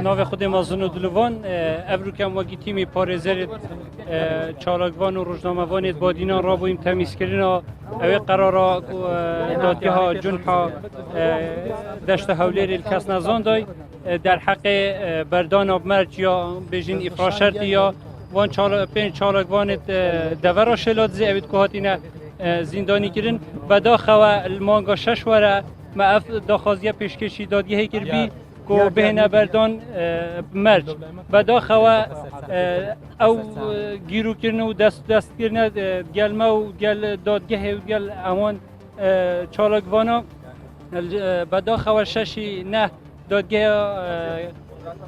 ناو خود مازن دلوان ابروکم وگی تیمی پارزر چالاکوان و روزنامه‌وان بادینان را بویم تمیز کردن اوی قرارا دادگاه جنحا دشت هولیر کس نزان دای در حق بردان آب مرج یا بجین افراشرت یا وان پنج چالاکوان دورا شلاد زی اوید که هاتینه زندانی کردن بدا خواه المانگا شش وره ما اف داخوازیه پیشکشی دادگاهی کربی کو بهنه بردان مرج بدا خوا او گیرو کرنه و دست کرنه گل ما و گل دادگاه و گل امان چالاکوانا بدا خوا ششی نه دادگاه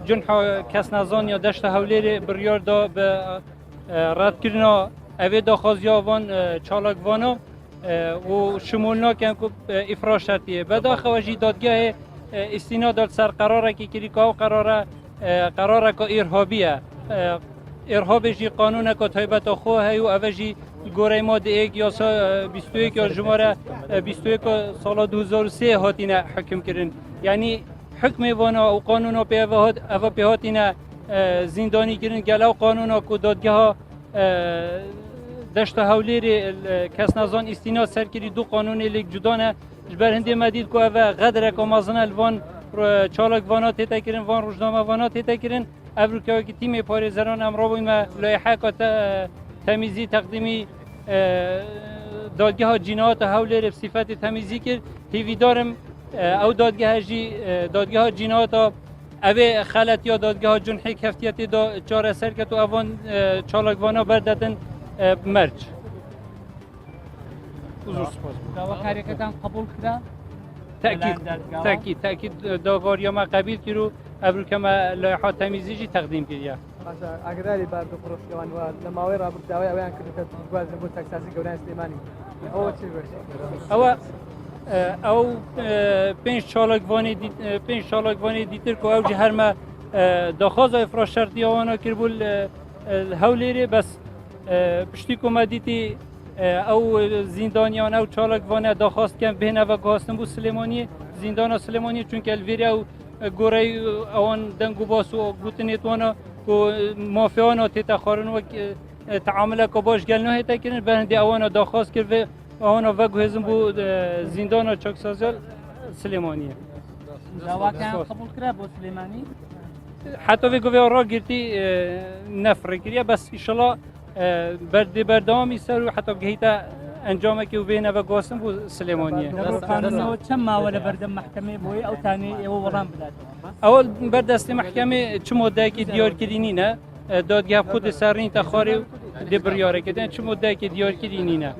جنحا کس نزان یا دشت هولیر بریار دا به رد کرنه اوی داخوازی آوان چالاکوانا و شمولنا کن که افراشتیه بدا خوا جی دادگاه استناد سر قراره که کلیکاو قراره که ارهابیه ارهاب جی قانون که تایبت خو هی و اوجی گوره ماده ایک یا 21 یا جماره 21 سال 2003 هاتینه حکم کردن یعنی حکم وانا و قانون به هاتینه زندانی کردن گلو قانون که دادگاه دشت هولیر کس نزان استناد سر کردی دو قانون لیک جدانه جبر هندی مدید که اوه غدر که مازن الوان چالاکوانا تیتا کرن وان روزنامه وانا تیتا کرن ابروکه که تیم پارزران امرا بویم لایحه که تمیزی تقدیمی دادگاه جنایات هولیر بصفت تمیزی کرد هیوی دارم او دادگاه جنایات اوه خلط یا دادگاه جنحی کفتیتی دا چاره سر که تو اوان چالاکوانا بردتن مرج داواکاریەکەتان قبول کرا؟ تأکید داواریا ما قبیل کرو ابروکەمە لایحە تەمیزیجی تقدیم کردیا. ئاگداری بارد و پرۆشتەوان وە لە ماوەی ڕابرداوای ئەویان کردێتە گوازن بۆ تەکساسی گەورەی سلێمانی ئەوە چی بەشی؟ ئەو پێنج چالاکوانی دیتر کە ئەو جی هەرمە داخوازە ئفراشەرتیەوانە کردبوو هەولێرێ بەس پشتی کۆمەدیتی او زندانیان او چالاکوانه داخواست کن بهنه و گاستن بو سلیمانی زندان سلیمانی چون که الویری او گوره اوان دنگو باسو گوتنیتوانا و مافیانا تیتا خارن و تعامله که باش گل نه هیتا کرن بهنده اوان داخواست کرد و اوان وگو هزم بو زندان چاکسازیال سلیمانیه داواکان قبول کرا بو سلیمانی؟ حتی وگو را گرتی نفر کریه بس ایشالا بردامی سر و حتی گهیتا انجام که بینه و گاستن بو سلیمانیه. قانون چند ماوله بردم محکمه بوی او تانی او ورام بداد. اول بردست محکمه چه مدتی که دیار کردنی نه دادگاه خود سرین تخاری دبریاره کردن چه مدتی که دیار کردنی نه.